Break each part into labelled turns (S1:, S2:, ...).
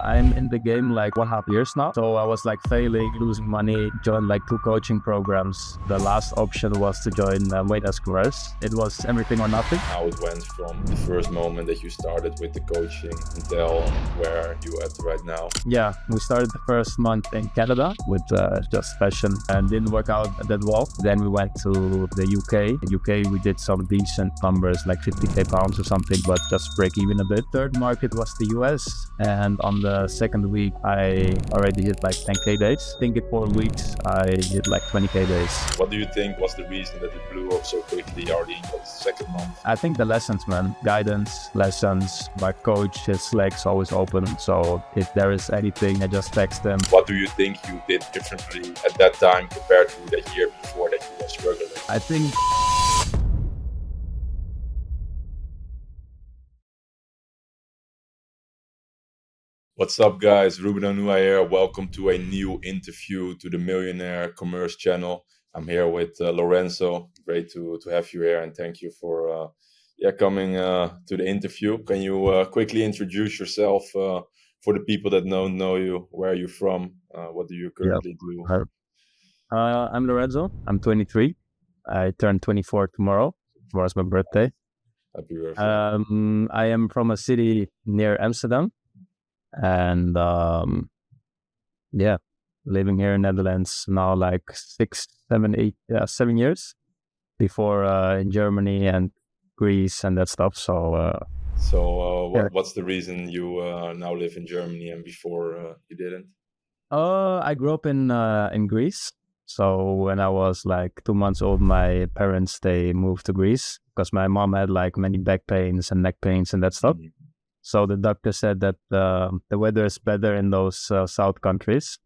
S1: I'm in the game like 1.5 years now. So I was like failing, losing money, joined like 2 coaching programs. The last option was to join Weight as Course. It was everything or nothing.
S2: How it went from the first moment that you started with the coaching until where you at right now.
S1: Yeah, we started the first month in Canada with just passion and didn't work out that well. Then we went to the UK. In UK, we did some decent numbers like 50k pounds or something, but just break even a bit. Third market was the US. And on the second week, I already hit like 10k days. I think in 4 weeks, I hit like 20k days.
S2: What do you think was the reason that it blew up so quickly already in the second month?
S1: I think the lessons, man. Guidance, lessons. My coach, his legs always open. So if there is anything, I just text him.
S2: What do you think you did differently at that time compared to the year before that you were struggling?
S1: I think
S2: What's up, guys? Ruben Onua here. Welcome to a new interview to the Millionaire Commerce channel. I'm here with Lorenzo. Great to have you here, and thank you for coming to the interview. Can you quickly introduce yourself for the people that don't know you? Where are you from? What do you currently do?
S1: I'm Lorenzo. I'm 23. I turn 24 tomorrow. Tomorrow's my birthday.
S2: Happy birthday.
S1: I am from a city near Amsterdam. And living here in Netherlands now like 7 years. Before in Germany and Greece and that stuff.
S2: What's the reason you now live in Germany and before you didn't?
S1: I grew up in Greece. So when I was like 2 months old, my parents, they moved to Greece because my mom had like many back pains and neck pains and that stuff. Mm-hmm. So the doctor said that the weather is better in those south countries.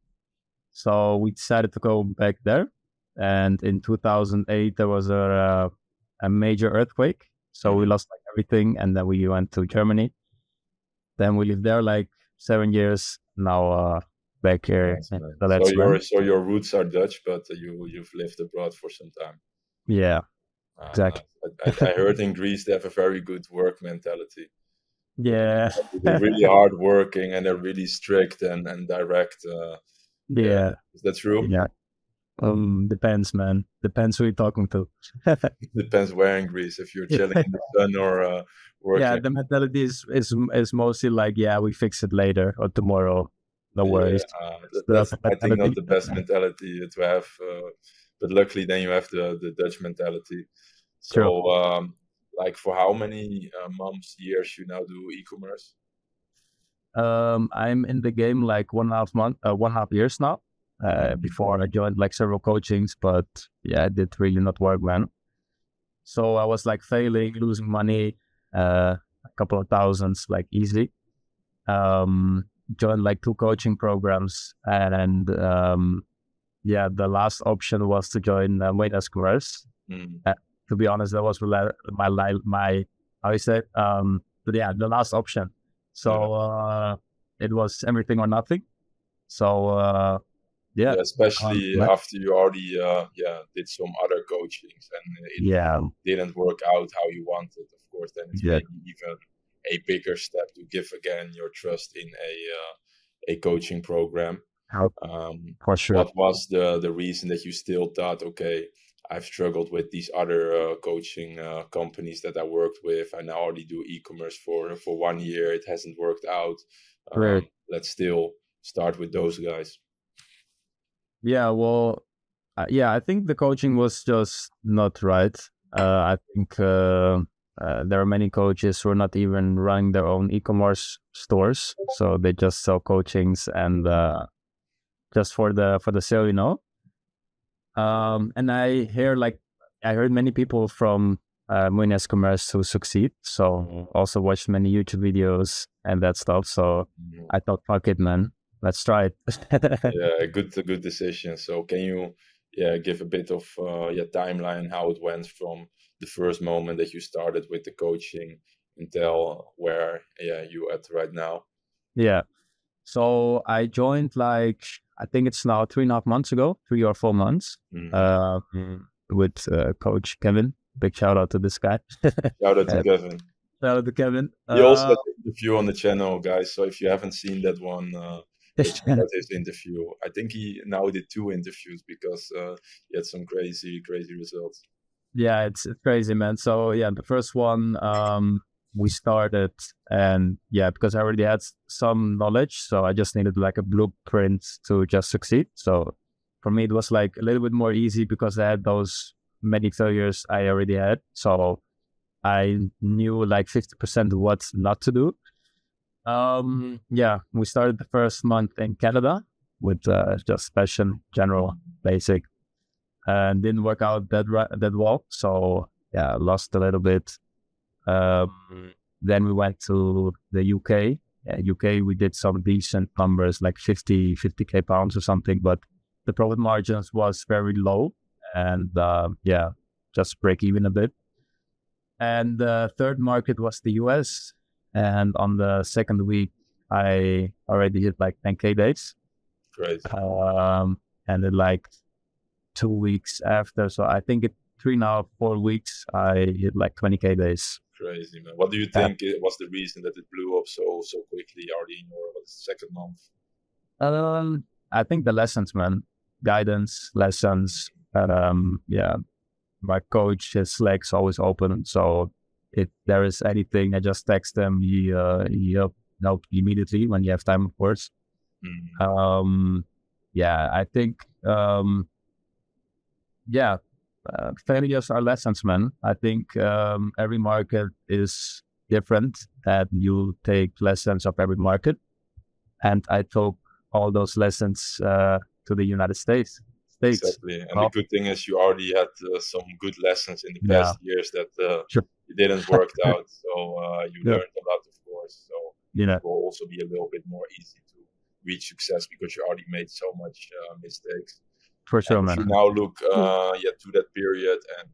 S1: So we decided to go back there. And in 2008, there was a major earthquake. So we lost like everything. And then we went to Germany. Then we lived there like 7 years. Now back here.
S2: So your roots are Dutch, but you've lived abroad for some time.
S1: Yeah, exactly.
S2: I heard in Greece they have a very good work mentality.
S1: Yeah,
S2: they're really hard working and they're really strict and direct. Is that true?
S1: Yeah. Depends, man. Depends who you're talking to.
S2: Depends where in Greece. If you're chilling in the sun or working.
S1: Yeah, the mentality is mostly like, yeah, we fix it later or tomorrow. No worries.
S2: That's I think not the best mentality to have, but luckily then you have the Dutch mentality. So. True. Like for how many months, years you now do e-commerce?
S1: I'm in the game like 1.5 years now. Before I joined like several coachings, but yeah, it did really not work, man. So I was like failing, losing money, a couple of thousands, like easy. Joined like 2 coaching programs, and the last option was to join Weight as Course. To be honest, that was my how you say it? The last option. So it was everything or nothing. So
S2: especially after you already did some other coachings and it didn't work out how you wanted. Of course, then it's maybe even a bigger step to give again your trust in a coaching program.
S1: For sure.
S2: What was the reason that you still thought, okay, I've struggled with these other coaching companies that I worked with. I now already do e-commerce for 1 year. It hasn't worked out. Let's still start with those guys.
S1: Yeah, well, I think the coaching was just not right. I think there are many coaches who are not even running their own e-commerce stores. So they just sell coachings and just for the sale, you know. And I heard many people from Millionaire Commerce who succeed. So also watched many YouTube videos and that stuff. So I thought, fuck it, man, let's try it.
S2: A good decision. So can you give a bit of your timeline, how it went from the first moment that you started with the coaching until where you at right now?
S1: Yeah. So I joined like, I think it's now 3.5 months ago, 3 or 4 months, with Coach Kevin. Big shout out to this guy.
S2: Shout out to Kevin.
S1: Shout out to Kevin.
S2: He also had an interview on the channel, guys. So if you haven't seen that one, check out his interview. I think he now did 2 interviews because he had some crazy results.
S1: Yeah, it's crazy, man. So yeah, the first one, we started, and yeah, because I already had some knowledge, so I just needed like a blueprint to just succeed. So for me, it was like a little bit more easy because I had those many failures I already had. So I knew like 50% what not to do. Yeah, we started the first month in Canada with just passion, general, basic, and didn't work out that well. So yeah, lost a little bit. Then we went to the UK. UK, we did some decent numbers, like 50k pounds or something, but the profit margins was very low, and yeah, just break even a bit. And the third market was the US. And on the second week, I already hit like 10k days.
S2: Great.
S1: And then like 2 weeks after, so I think 3.5-4 weeks, I hit like 20k days.
S2: Crazy, man. What do you think was the reason that it blew up so quickly already in your second month?
S1: I think the lessons, man. Guidance, lessons. Yeah, my coach, his Slack's always open, so if there is anything, I just text him. He help immediately when you have time, of course. Yeah, I think failures are lessons, man. I think every market is different, and you take lessons of every market. And I took all those lessons to the United States.
S2: Exactly. And the good thing is you already had some good lessons in the past years that it didn't work out. So you learned a lot, of course. So it will also be a little bit more easy to reach success because you already made so much mistakes.
S1: For sure,
S2: and
S1: man.
S2: if you now look to that period, and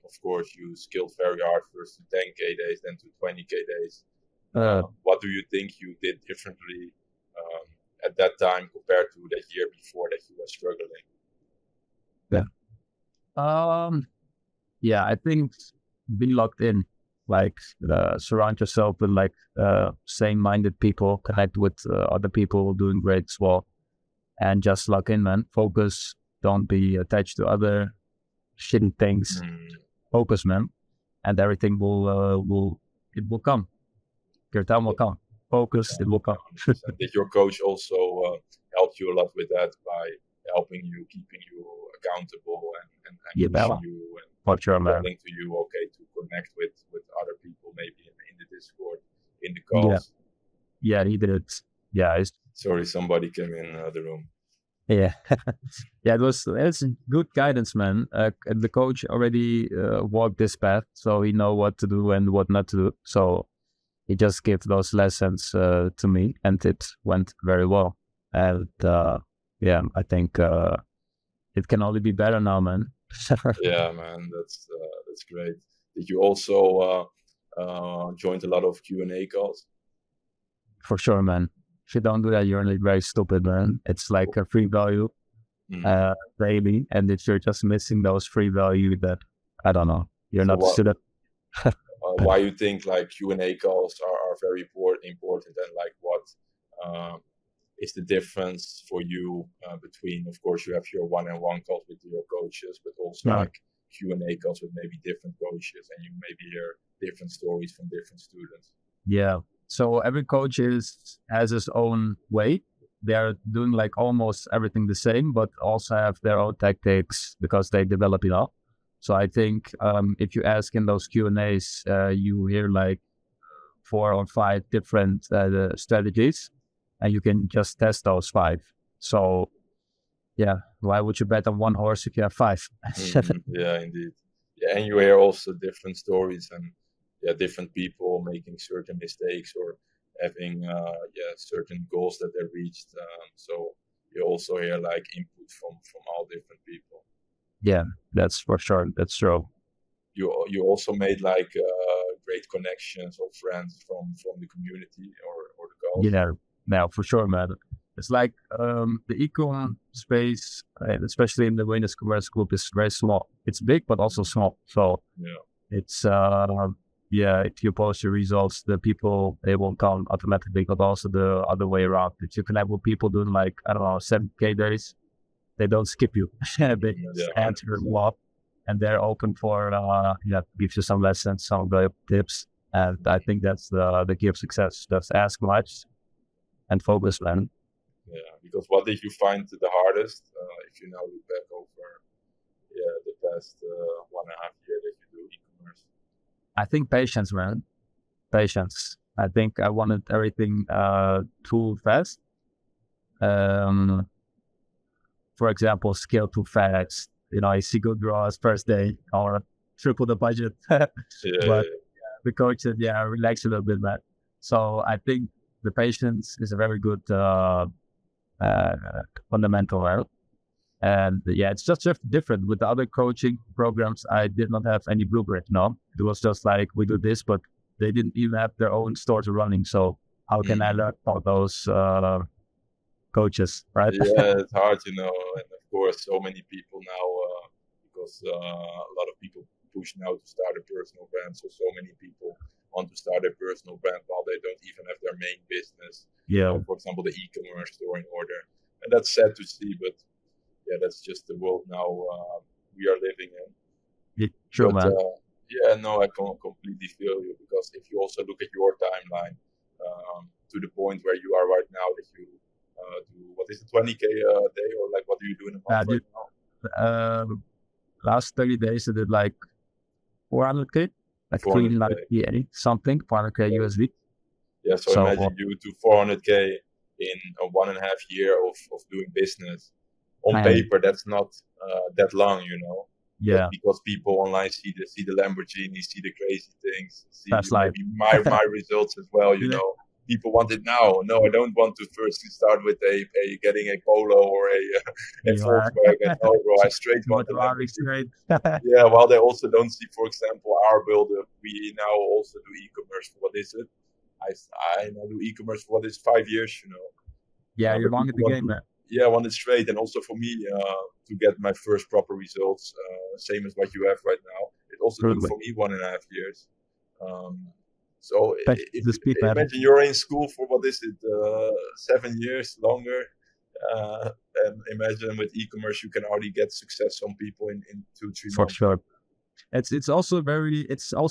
S2: of course you skilled very hard first to 10k days, then to 20k days. What do you think you did differently at that time compared to the year before that you were struggling?
S1: Yeah, I think be locked in, like surround yourself with like same-minded people, connect with other people doing great as well, and just lock in, man. Focus. Don't be attached to other shitty things. Focus, man, and everything will come. Your time will come. Focus, it will come.
S2: Did your coach also help you a lot with that by helping you, keeping you accountable, and pushing you and telling to you, okay, to connect with other people, maybe in the Discord, in the calls?
S1: Yeah, he did. Yeah.
S2: Sorry, somebody came in the room.
S1: Yeah, yeah, it's good guidance, man. The coach already walked this path, so he know what to do and what not to do. So he just gave those lessons to me, and it went very well. And yeah, I think it can only be better now, man.
S2: Yeah, man, that's great. Did you also joined a lot of Q&A calls?
S1: For sure, man. If you don't do that, you're very stupid, man. It's like a free value daily, and if you're just missing those free value, that I don't know, you're not a student.
S2: Why you think like Q&A calls are very important, and like what is the difference for you between, of course, you have your one-on-one calls with your coaches, but also like Q&A calls with maybe different coaches, and you maybe hear different stories from different students?
S1: Yeah. So every coach has his own way. They're doing like almost everything the same, but also have their own tactics because they develop it up. So I think if you ask in those Q&As, you hear like 4 or 5 different strategies, and you can just test those 5. So yeah, why would you bet on one horse if you have 5?
S2: Yeah, indeed. Yeah, and you hear also different stories, and different people making certain mistakes or having certain goals that they reached. So you also hear like input from all different people.
S1: Yeah, that's for sure. That's true.
S2: You also made like great connections or friends from the community or the calls.
S1: Yeah, now for sure, man. It's like the econ space, especially in the Winners Commerce Group, is very small. It's big, but also small. So it's if you post your results, the people, they won't count automatically, but also the other way around. If you connect with people doing like, I don't know, 7K days, they don't skip you. They
S2: Yeah,
S1: just answer
S2: 100%.
S1: what, and they're open for, gives you some lessons, some valuable tips. And I think that's the key of success. Just ask much and focus, man.
S2: Yeah, because what did you find the hardest if you now look back over the past 1.5 year that you do e-commerce?
S1: I think patience, man. Patience. I think I wanted everything too fast. For example, scale too fast. I see good draws first day or triple the budget.
S2: Yeah,
S1: But the coach said, relax a little bit, man. So I think the patience is a very good uh, fundamental, right? And it's just different. With the other coaching programs, I did not have any blueprint. No, it was just like, we do this, but they didn't even have their own stores running. So how can I learn about those coaches, right?
S2: yeah, it's hard, and of course, so many people now, because a lot of people push now to start a personal brand. So many people want to start a personal brand while they don't even have their main business.
S1: Yeah,
S2: For example, the e-commerce store in order, and that's sad to see, but yeah, that's just the world now we are living in.
S1: true,
S2: But
S1: man.
S2: yeah, no, I can completely feel you, because if you also look at your timeline to the point where you are right now, that you do, what is it, 20K a day, or like, what do you do in a month right now?
S1: Last 30 days I did like 400K, like
S2: 400K.
S1: 390 something, 400K USD.
S2: Yeah, so
S1: So
S2: imagine you do 400K in a 1.5 year of doing business. On
S1: man,
S2: paper, that's not that long, but
S1: yeah,
S2: because people online see the Lamborghini, see the crazy things, see
S1: that's life.
S2: maybe my results as well.
S1: Yeah,
S2: People want it now. No, I don't want to first start with a getting a Polo or a
S1: you are.
S2: Volkswagen. No, bro, I straight
S1: You
S2: want
S1: want
S2: the
S1: to argue
S2: Lamborghini.
S1: straight.
S2: Yeah, while they also don't see, for example, our build-up. We now also do e-commerce for, what is it? I now do e-commerce for, what is, 5 years.
S1: Yeah, you're
S2: But
S1: long at
S2: people
S1: the
S2: want
S1: game,
S2: to,
S1: man.
S2: yeah, want it straight, and also for me to get my first proper results, same as what you have right now. It also took
S1: Totally.
S2: for me 1.5 years. Um, so
S1: Especially
S2: if
S1: the speed, man.
S2: imagine you're in school for, what is it, 7 years longer, uh, and imagine with e-commerce you can already get success on people in 2 3
S1: For
S2: months.
S1: sure. It's also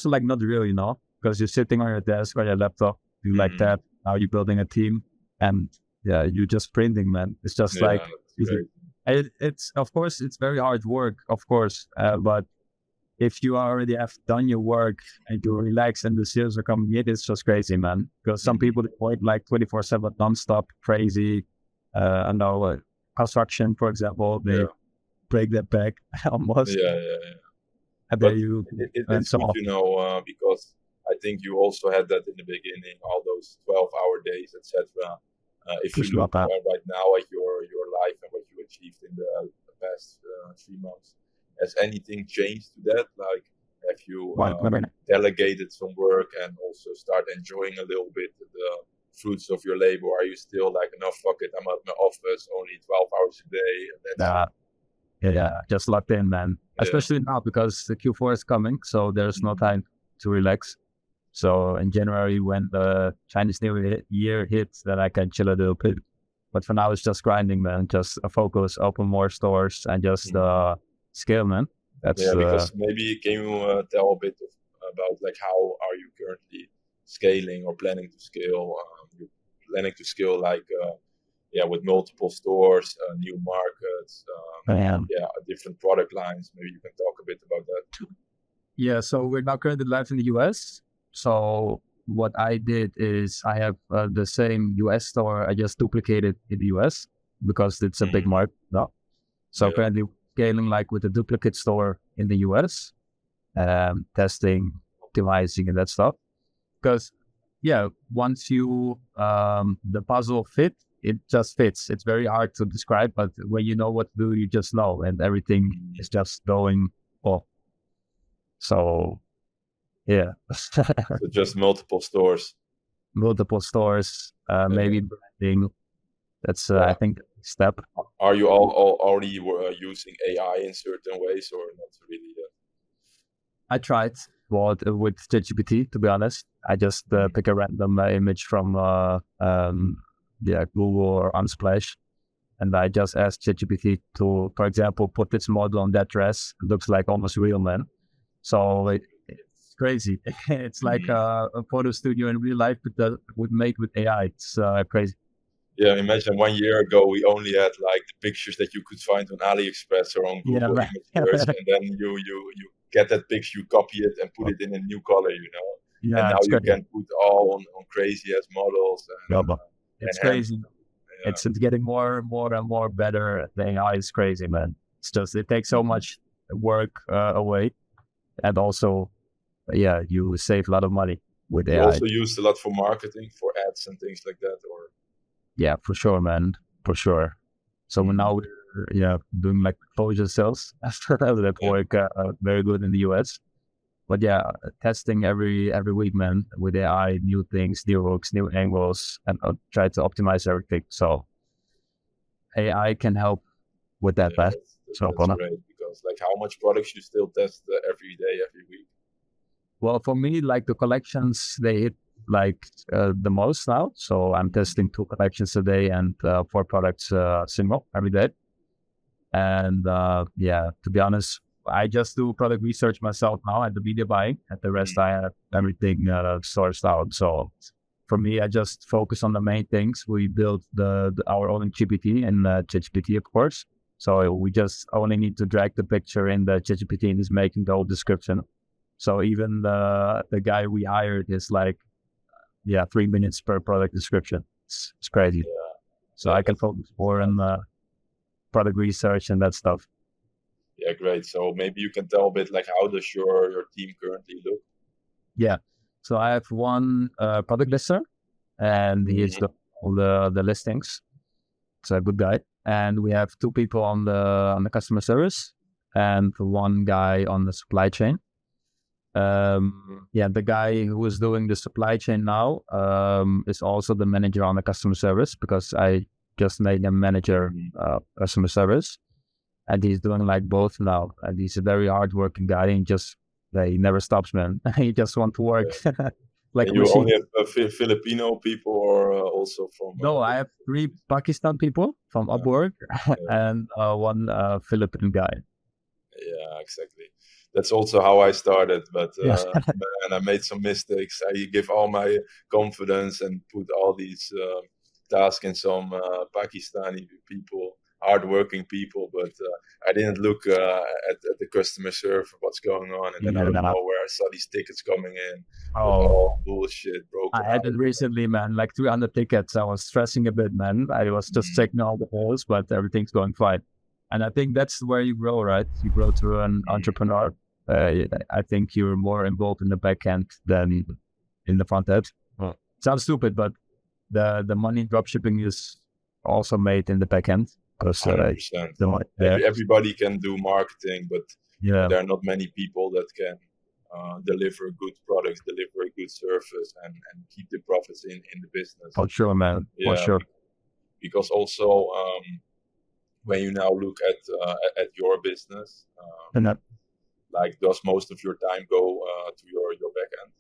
S1: like not real, because you're sitting on your desk or your laptop, you like
S2: Mhm.
S1: that. Now you're building a team, and you're just printing, man. It's just
S2: Yeah,
S1: like
S2: that's
S1: easy.
S2: great.
S1: It's of course it's very hard work, of course, but if you already have done your work and you relax and the sales are coming in, it's just crazy, man. Because some
S2: Mhm.
S1: people work like 24/7 nonstop, crazy. I know construction, for example, they
S2: Yeah,
S1: break their back almost,
S2: yeah.
S1: and
S2: But
S1: then you and
S2: it's
S1: so
S2: good,
S1: on.
S2: because I think you also had that in the beginning, all those 12-hour days, etc. If you
S1: Push you
S2: look
S1: up.
S2: right now at your life and what you achieved in the past 3 months, has anything changed to that? Like, have you
S1: One,
S2: delegated some work and also start enjoying a little bit the fruits of your labor? Are you still like, no, fuck it, I'm at my office only 12 hours a day, and that's it?
S1: just locked in, man.
S2: Yeah.
S1: Especially now because the Q4 is coming, so there's no time to relax. So in January, when the Chinese Year hits, then I can chill a little bit. But for now, it's just grinding, man. Just a focus, open more stores, and just scale, man. That's
S2: Yeah, because maybe can you tell a bit about, like, how are you currently scaling or planning to scale? You're planning to scale, like, with multiple stores, new markets,
S1: man.
S2: different product lines. Maybe you can talk a bit about that.
S1: Yeah, so we're now currently live in the US. So what I did is I have the same US store. I just duplicated in the US because it's a big
S2: Mhm.
S1: market. No? So
S2: Yeah.
S1: currently scaling like with a duplicate store in the US, testing, optimizing, and that stuff. Because once you the puzzle fit, it just fits. It's very hard to describe, but when you know what to do, you just know, and everything is just going off. So yeah,
S2: So just multiple stores.
S1: multiple stores,
S2: Yeah.
S1: maybe branding. That's I
S2: Yeah.
S1: think step.
S2: Are you all already using AI in certain ways, or not really yet?
S1: I tried. with ChatGPT, to be honest. I just pick a random image from Google or Unsplash, and I just ask ChatGPT to, for example, put this model on that dress. It looks like almost real, man. So it's crazy. It's like a photo studio in real life, but that would made with AI. It's crazy.
S2: Yeah, imagine 1 year ago we only had like the pictures that you could find on AliExpress or on
S1: Yeah,
S2: Google
S1: man.
S2: Images, and then you get that picture, you copy it, and put it in a new color, And
S1: Yeah,
S2: now
S1: it's
S2: you
S1: crazy.
S2: can put all on crazy as models
S1: Yeah, but it's
S2: enhance
S1: crazy.
S2: them. Yeah,
S1: It's getting more and more better. The AI is crazy, man. It's just it takes so much work away, and also, yeah, you save a lot of money with
S2: you
S1: AI.
S2: also used a lot for marketing, for ads and things like that, or
S1: Yeah, for sure, man, for sure. So now we're doing like proposal sales that
S2: yeah.
S1: work very good in the US. But yeah, testing every week, man, with AI, new things, new hooks, new angles, and try to optimize everything. So AI can help with that,
S2: Yeah,
S1: man. So
S2: that's great because like how much products you still test every day, every week.
S1: well, for me, like the collections, they hit like the most now. So I'm testing 2 collections a day and 4 products single every day. And to be honest, I just do product research myself now at the media buying. At the rest, I have everything sourced out. So for me, I just focus on the main things. We built our own GPT and ChatGPT, of course. So we just only need to drag the picture in the ChatGPT and it's making the whole description. So even the guy we hired is like, 3 minutes per product description. It's crazy.
S2: Yeah,
S1: So
S2: yeah,
S1: I can focus more on product research and that stuff.
S2: yeah, great. So maybe you can tell a bit like how does your team currently look?
S1: Yeah. So I have one product lister, and he is the listings. It's a good guy. And we have 2 people on the customer service, and 1 guy on the supply chain. The guy who is doing the supply chain now is also the manager on the customer service, because I just made him manager customer service, and he's doing like both now. And he's a very hardworking guy, and he never stops, man. He just want to work like
S2: And
S1: a
S2: you
S1: machine.
S2: only have Filipino people, or also from
S1: No, I have 3 Pakistan people from Upwork and 1 Philippine guy.
S2: Yeah, exactly. That's also how I started, but
S1: Yeah.
S2: man, I made some mistakes. I give all my confidence and put all these tasks in some Pakistani people, hardworking people, but I didn't look at the customer service, what's going on, and then out of nowhere, I saw these tickets coming in with all bullshit,
S1: I
S2: broken
S1: had it recently, man, like 300 tickets. I was stressing a bit, man. I was just checking all the holes, but everything's going fine. And I think that's where you grow, right? You grow to an entrepreneur. I think you're more involved in the back end than in the front end. Sounds stupid, but the money in dropshipping is also made in the back end, because
S2: 100%. Everybody can do marketing, but there are not many people that can deliver good products, deliver a good service, and keep the profits in the business.
S1: For sure, man.
S2: Yeah,
S1: for sure.
S2: Because also when you now look at your business, like does most of your time go to your back end?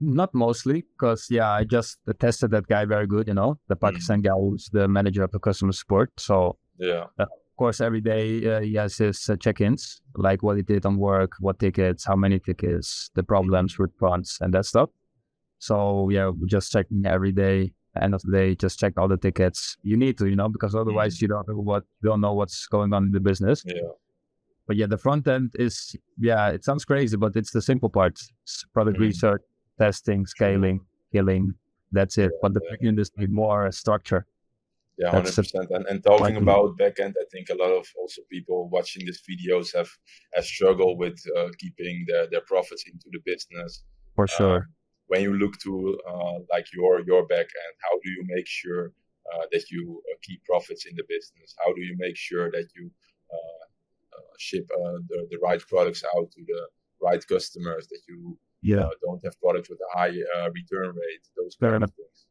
S1: Not mostly, because I just tested that guy very good, the Pakistan guy who's the manager of the customer support. So of course, every day he has his check-ins, like what he did on work, what tickets, how many tickets, the problems with funds and that stuff. So we're just checking every day. End of the day, just check all the tickets. You need to, because otherwise you don't know what's going on in the business.
S2: Yeah.
S1: But the front end is, it sounds crazy, but it's the simple parts. It's product research, testing, scaling, killing. That's it. But the back end is more structure.
S2: Yeah, 100%. And talking about backend, I think a lot of also people watching these videos have struggled with keeping their profits into the business.
S1: For sure.
S2: When you look to like your backend, how do you make sure that you keep profits in the business? How do you make sure that you ship the right products out to the right customers? That you don't have products with a high return rate. Those kind of things.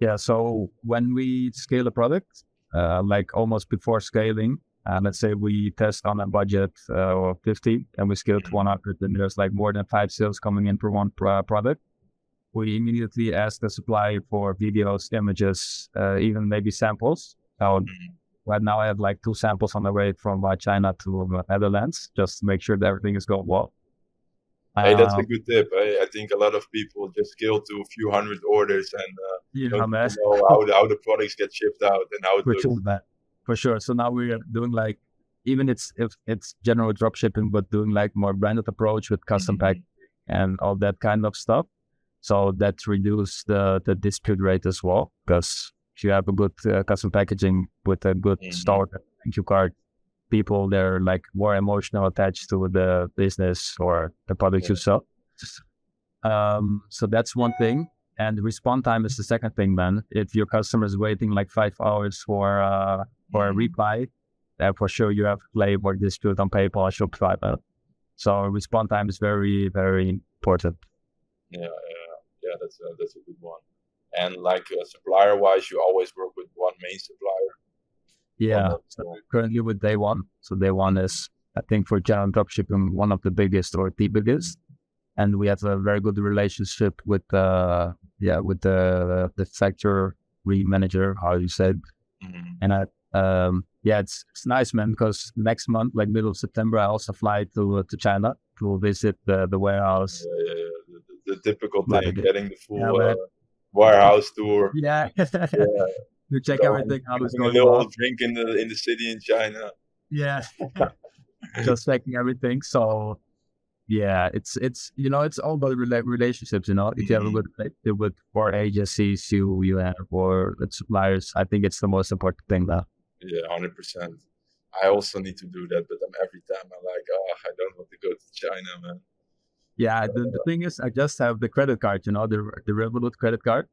S1: Yeah, so when we scale a product, like almost before scaling, let's say we test on a budget of 50 and we scale to 100, and there's like more than 5 sales coming in per one product. We immediately ask the supplier for videos, images, even maybe samples. So right now I have like 2 samples on the way from China to Netherlands, just to make sure that everything is going well.
S2: Hey, that's a good tip. I think a lot of people just scale to a few hundred orders and don't even know how the products get shipped out and how it looks.
S1: For sure. So now we're doing like, even if it's general drop shipping, but doing like more branded approach with custom pack and all that kind of stuff. So that reduces the dispute rate as well, because if you have a good custom packaging with a good store, thank you card, people, they're like more emotional attached to the business or the product you sell. So that's one thing. And response time is the second thing, man. If your customer is waiting like 5 hours for a reply, then for sure you have to play more dispute on PayPal or Shopify. So response time is very, very important.
S2: Yeah, that's a good one. And like supplier wise, you always work with one main supplier.
S1: Yeah, so currently with Day One. So Day One is, I think, for general dropshipping, one of the biggest or the biggest. And we have a very good relationship with the factory manager, how you said. And it's nice, man, because next month, like middle of September, I also fly to China to visit the warehouse.
S2: The typical thing, getting the full warehouse tour.
S1: You check everything, how it's going.
S2: A little drink in the city in China.
S1: Just checking everything. So it's all about relationships. If you have a good relationship with or agencies you have or with suppliers, I think it's the most important thing now.
S2: 100%. I also need to do that, but every time I'm like, I don't want to go to China, man.
S1: Yeah, the thing is, I just have the credit card, the Revolut credit card.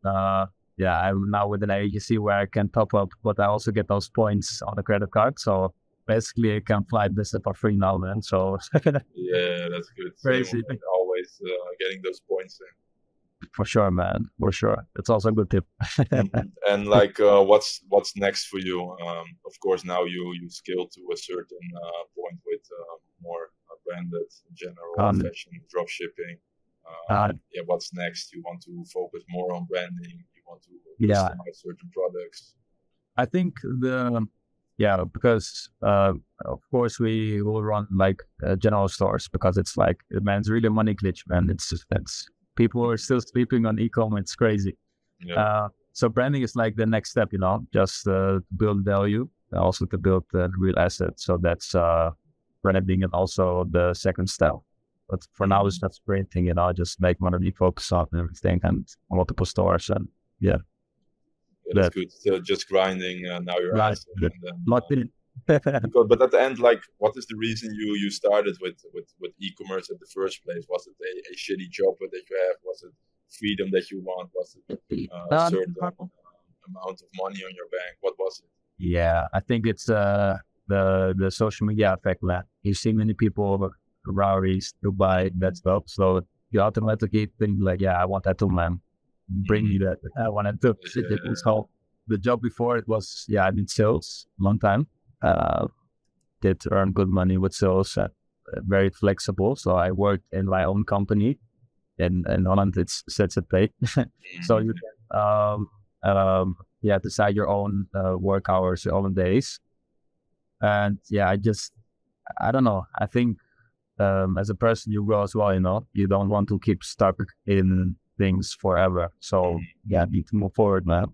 S1: I'm now with an agency where I can top up, but I also get those points on the credit card. So basically, I can fly business for free now, man. So
S2: yeah, that's good.
S1: Crazy.
S2: Always getting those points in.
S1: For sure, man. For sure. It's also a good tip.
S2: And like, what's next for you? Of course, now you scale to a certain point with more branded, general fashion drop shipping. What's next? You want to focus more on branding? You want to customize certain products?
S1: I think because of course we will run like general stores, because it's like, man, it's really a money glitch, man. It's people are still sleeping on e-com. It's crazy. So branding is like the next step, just to build value, also to build the real asset. So that's branding, and also the second step. But for now, it's not sprinting, just make money, focus on everything and multiple stores. And
S2: that's good. So just grinding now you're
S1: right. Locked in.
S2: But at the end, like, what is the reason you started with e-commerce at the first place? Was it a shitty job that you have? Was it freedom that you want? Was it a certain amount of money on your bank? What was it?
S1: Yeah, I think it's the social media effect, man. You see many people, Ferraris, Dubai, that stuff. So you automatically think like, I want that too, man. Bring me that. I want it too. So the job before it was, I did sales long time. Did earn good money with sales, very flexible. So I worked in my own company, and in Holland it's ZZP. So you can decide your own work hours, your own days. And I don't know. I think as a person you grow as well. You don't want to keep stuck in things forever. So need to move forward, man.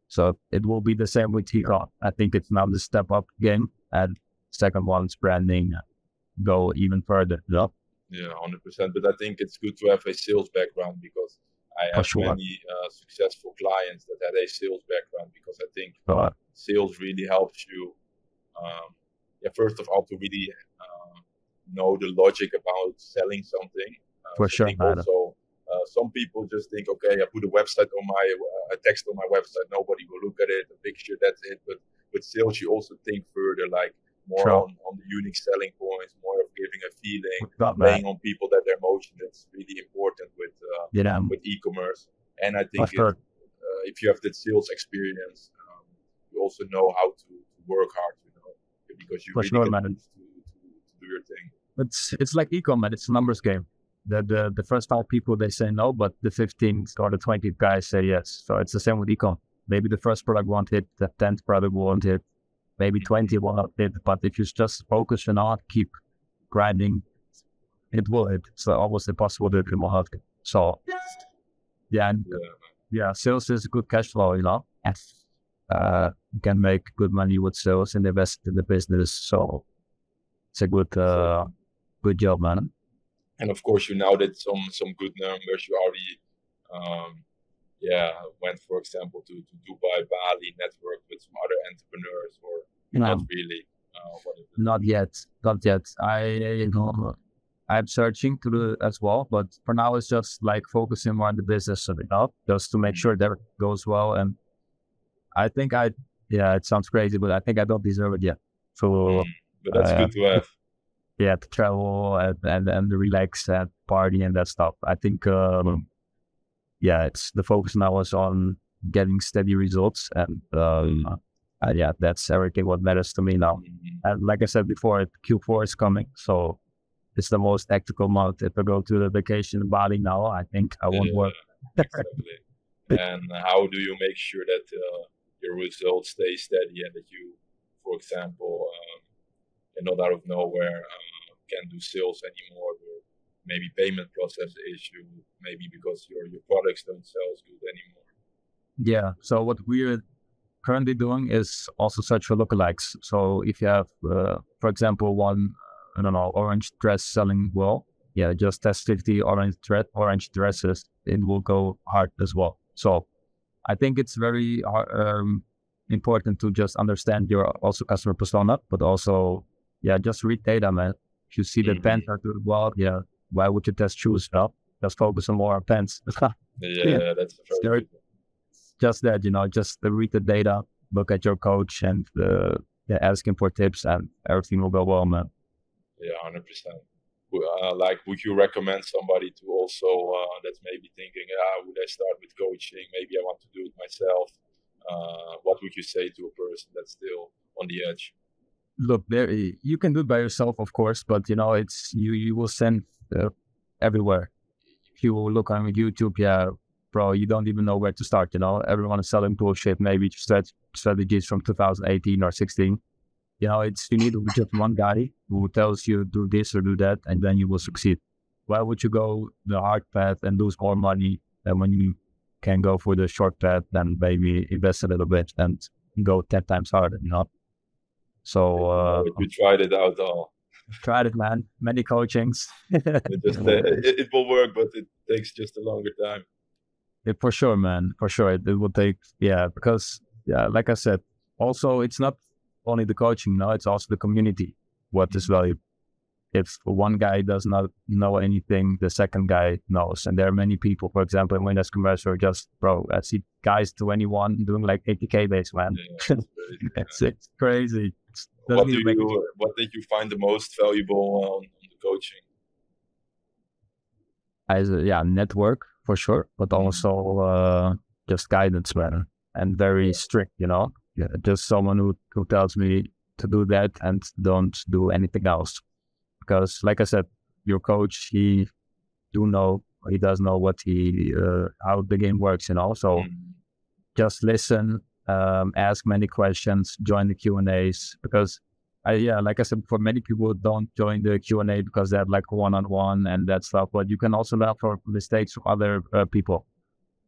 S1: So it will be the same with e-com. I think it's now the step up game, and second one is branding, go even further.
S2: Yeah, 100%. But I think it's good to have a sales background, because I have many successful clients that had a sales background, because I think sales really helps you. First of all, to really know the logic about selling something.
S1: For sure.
S2: Also, some people just think, okay, I put a website on a text on my website, nobody will look at it, a picture, that's it. But with sales, you also think further, like more on the unique selling points, more of giving a feeling, playing on people, that their emotion. That's really important with e-commerce. And I think if you have that sales experience, you also know how to work hard. because you
S1: For
S2: really
S1: sure,
S2: get
S1: man.
S2: to do your thing.
S1: It's like e-com, man. It's a numbers game. The first 5 people, they say no, but the 15th or the 20th guys say yes. So it's the same with e-com. Maybe the first product won't hit, the 10th product won't hit, maybe 20 will not hit. But if you just focus and not keep grinding, it will hit. It's almost impossible that it will not hit. So yeah, and, sales is a good cash flow, Yes. You can make good money with sales and invest in the business. So it's a good job, man.
S2: And of course, you now did some good numbers. You already, went, for example, to Dubai, Bali, network with some other entrepreneurs, or not really.
S1: Not yet. I'm searching to do it as well, but for now it's just like focusing more on the business of it, just to make sure that it goes well. And I think it sounds crazy, but I think I don't deserve it yet. So,
S2: but that's good to have.
S1: Yeah, to travel and relax and party and that stuff. I think, it's the focus now is on getting steady results, and that's everything what matters to me now. And like I said before, Q4 is coming, so it's the most tactical month. If I go to the vacation in Bali now, I think I won't work.
S2: Exactly. And how do you make sure that your results stay steady and that you, for example, and not out of nowhere can do sales anymore, or maybe payment process issue, maybe because your products don't sell as good anymore?
S1: Yeah. So what we're currently doing is also search for lookalikes. So if you have, for example, one, I don't know, orange dress selling well, just test 50 orange dresses. It will go hard as well. So I think it's very important to just understand your also customer persona, but also, just read data, man. If you see that pants are doing well, why would you test shoes? Just focus on more on pants.
S2: That's very good.
S1: Just that, just read the data, look at your coach, and ask him for tips, and everything will go well, man.
S2: Yeah, 100%. Would you recommend somebody to also that's maybe thinking, would I start with coaching? Maybe I want to do it myself. What would you say to a person that's still on the edge?
S1: Look, you can do it by yourself, of course, but it's you will send everywhere. If you look on YouTube, bro, you don't even know where to start. Everyone is selling bullshit, maybe strategies from 2018 or 16. You need just one guy who tells you do this or do that, and then you will succeed. Why would you go the hard path and lose more money than when you can go for the short path and maybe invest a little bit and go 10 times harder, So
S2: you tried it out all.
S1: Tried it, man. Many coachings.
S2: it will work, but it takes just a longer time.
S1: For sure, man. For sure, it will take. Because like I said, also it's not only the coaching. It's also the community. What is valuable. If one guy does not know anything, the second guy knows. And there are many people, for example, in Windows Commercial, just, bro, I see guys 21 doing like 80K base, man. It's crazy.
S2: What did you find the most valuable on the coaching?
S1: Network for sure, but also just guidance, man, and very strict, just someone who tells me to do that and don't do anything else. Because like I said, your coach, he does know what how the game works, so just listen, ask many questions, join the Q&As, because like I said, for many people don't join the Q&A because they have like one-on-one and that stuff, but you can also learn from mistakes from other people.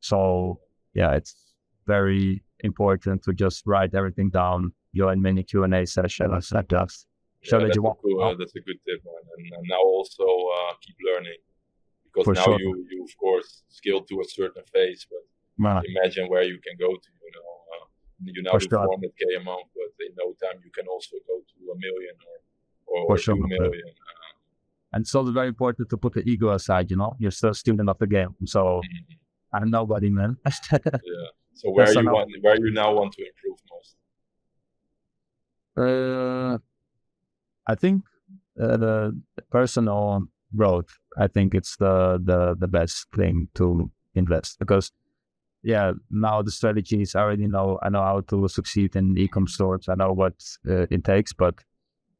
S1: So it's very important to just write everything down, join many Q&A sessions, like that.
S2: That's a good tip, man. And now also keep learning, because now sure. you of course scaled to a certain phase, but imagine where you can go to. You now do 400K a month, but in no time you can also go to 1 million or 2 million.
S1: And so it's very important to put the ego aside. You're still a student of the game, so I'm nobody, man.
S2: So where you now want to improve most?
S1: I think the personal growth. I think it's the best thing to invest, because now the strategies I already know. I know how to succeed in e-com stores. I know what it takes, but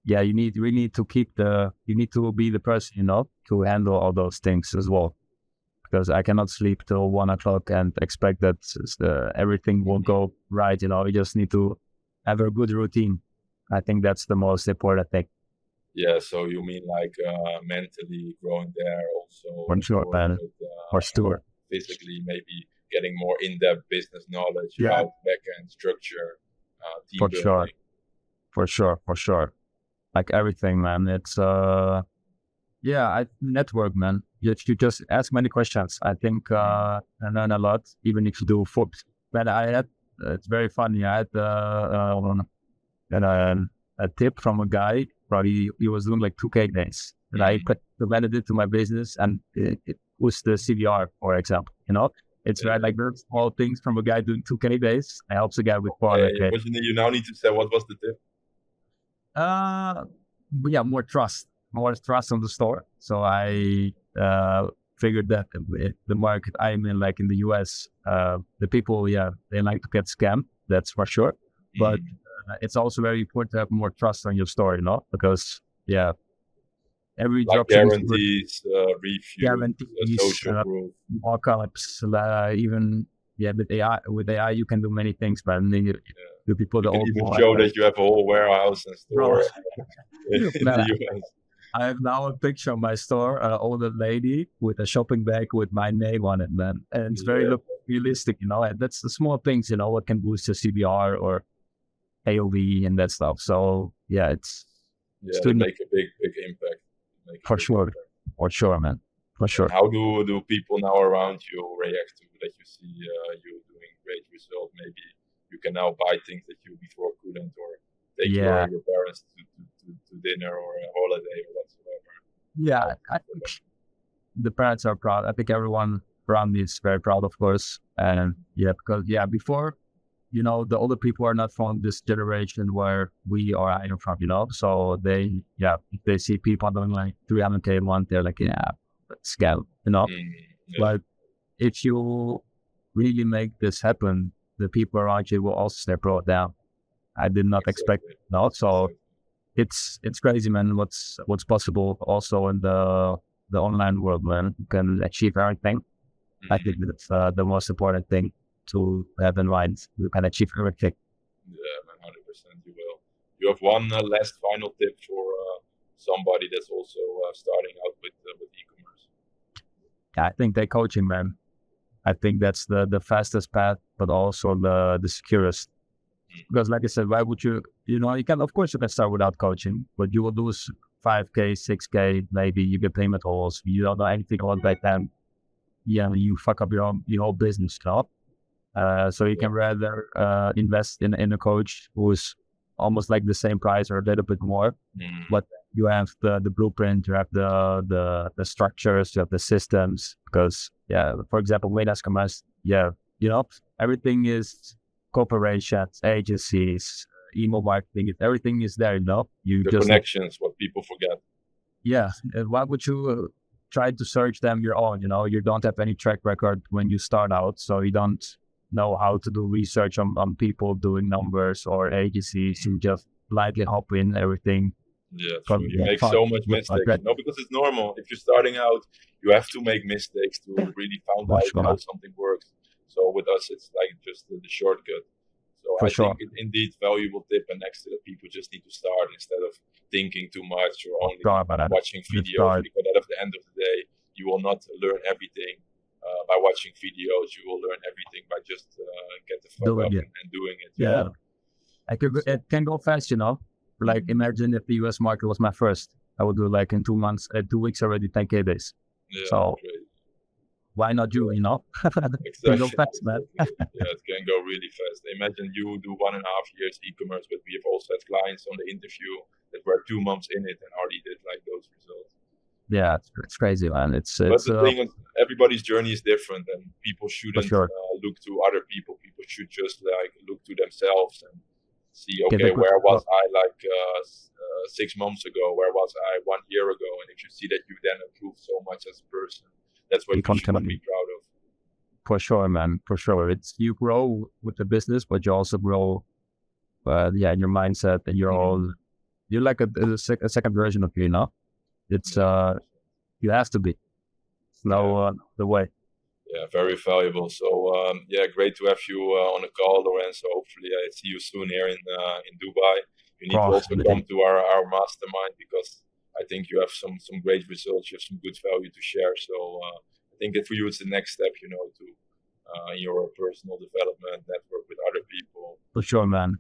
S1: we need to you need to be the person, to handle all those things as well. Because I cannot sleep till 1 o'clock and expect that everything will go right. You just need to have a good routine. I think that's the most important thing.
S2: Yeah, so you mean like mentally growing there, also
S1: For
S2: of
S1: sure,
S2: course,
S1: man.
S2: with
S1: For sure.
S2: physically maybe getting more in-depth business knowledge
S1: Yeah.
S2: about back-end structure, team
S1: For
S2: building.
S1: sure. For sure. Like everything, man. It's I network, man. You just ask many questions. I think I learn a lot, even if you do flips. But it's very funny. I had a tip from a guy. Probably he was doing like 2K days, and I implemented it to my business, and it was the CVR, for example. It's right, like very small things from a guy doing 2K days. I helps a guy with 400K.
S2: But you now need to say, what was the tip?
S1: But yeah, more trust on the store. So I figured that the market I'm in, like in the US, the people, they like to get scammed. That's for sure. But it's also very important to have more trust on your store, because every
S2: like
S1: dropshipping
S2: guarantees, reviews, social proof,
S1: markups, even with AI you can do many things, but the people
S2: you can even show that you have a whole warehouse and store in the US.
S1: I have now a picture of my store, an older lady with a shopping bag with my name on it, man. And it's very realistic, and that's the small things, what can boost your CBR or AOV and that stuff. So it's
S2: they make a big impact.
S1: For sure, man. For sure.
S2: And how do people now around you react to that? You see you doing great results. Maybe you can now buy things that you before couldn't, or take your parents to dinner or a holiday or whatsoever.
S1: Yeah, I think the parents are proud. I think everyone around me is very proud, of course. And because before, the older people are not from this generation where we or I am from, So they, if they see people doing like 300K a month, they're like, scam, But if you really make this happen, the people around you will also step down. I did not expect it. So it's crazy, man. What's possible also in the online world, man. You can achieve everything. I think that's the most important thing to have in mind. You can achieve everything.
S2: Yeah, man, 100% you will. You have one last final tip for somebody that's also starting out with e-commerce?
S1: I think they're coaching, man. I think that's the fastest path, but also the securest. Because like I said, why would you can, of course you can start without coaching, but you will lose 5K, 6K, maybe you get payment holes. You don't know anything about back then. You fuck up your whole business, so you can rather invest in a coach who's almost like the same price or a little bit more, but you have the blueprint, you have the structures, you have the systems. Because for example, Vedas Commerce, everything is corporations, agencies, email marketing, everything is there. You
S2: the
S1: just
S2: connections, what people forget.
S1: Why would you try to search them your own? You don't have any track record when you start out, so you don't know how to do research on people doing numbers or agencies. You just blindly hop in everything.
S2: Yeah, true. You make so much mistakes. Because it's normal. If you're starting out, you have to make mistakes to really find out how something works. So with us, it's like just the shortcut. So I think it's indeed valuable tip, and next to that, people just need to start instead of thinking too much or only watching videos. Because at the end of the day, you will not learn everything by watching videos. You will learn everything by just get the fuck up and doing it.
S1: It can go fast, Like imagine if the US market was my first, I would do like in 2 months, 2 weeks already 10K days. So why not you?
S2: Exactly.
S1: It can go fast, man.
S2: It can go really fast. Imagine you do 1.5 years e-commerce, but we have also had clients on the interview that were 2 months in it and already did like those results.
S1: Yeah, it's crazy, man.
S2: But the thing is, everybody's journey is different, and people shouldn't look to other people. People should just like look to themselves and see, okay, where was I like 6 months ago? Where was I 1 year ago? And if you see that you then improved so much as a person, that's what you should be proud of.
S1: For sure, man. For sure. It's you grow with the business, but you also grow, in your mindset and your own, You're like a second version of you, know? It's you have to be. No the way.
S2: Yeah, very valuable. So yeah, great to have you on the call, Lorenzo. Hopefully, I see you soon here in Dubai. You need to
S1: Bro,
S2: also come to our mastermind because I think you have some great results. You have some good value to share. So I think that for you, it's the next step, you know, to in your personal development, network with other people.
S1: for sure, man.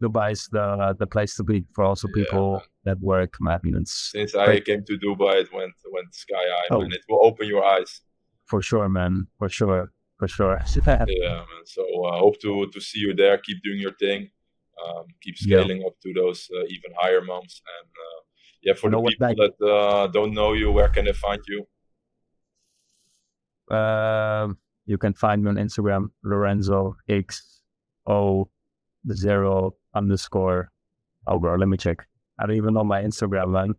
S1: Dubai is the place to be for also people that work, man. It's
S2: Since
S1: great.
S2: I came to Dubai, it went sky high,
S1: Oh,
S2: man. It will open your eyes.
S1: for sure, man. For sure. For sure.
S2: Yeah, man. So hope to see you there. Keep doing your thing. Keep
S1: Yeah.
S2: scaling up to those even higher months. And yeah, for
S1: You
S2: the
S1: know what,
S2: people
S1: like,
S2: that don't know you, where can they find you?
S1: you can find me on Instagram, Lorenzo XO0_. Oh, bro, let me check. I don't even know my Instagram, man.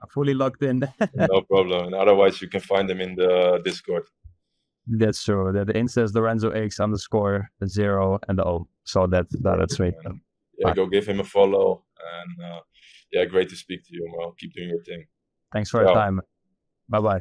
S1: I'm fully logged in.
S2: No problem. And otherwise, you can find them in the Discord.
S1: That's true. The Insta is Lorenzo X_, the 0 and the O. So that's me.
S2: Man. Yeah, go give him a follow. And yeah, great to speak to you, Well, keep doing your thing.
S1: Thanks for your
S2: Ciao.
S1: time. Bye bye.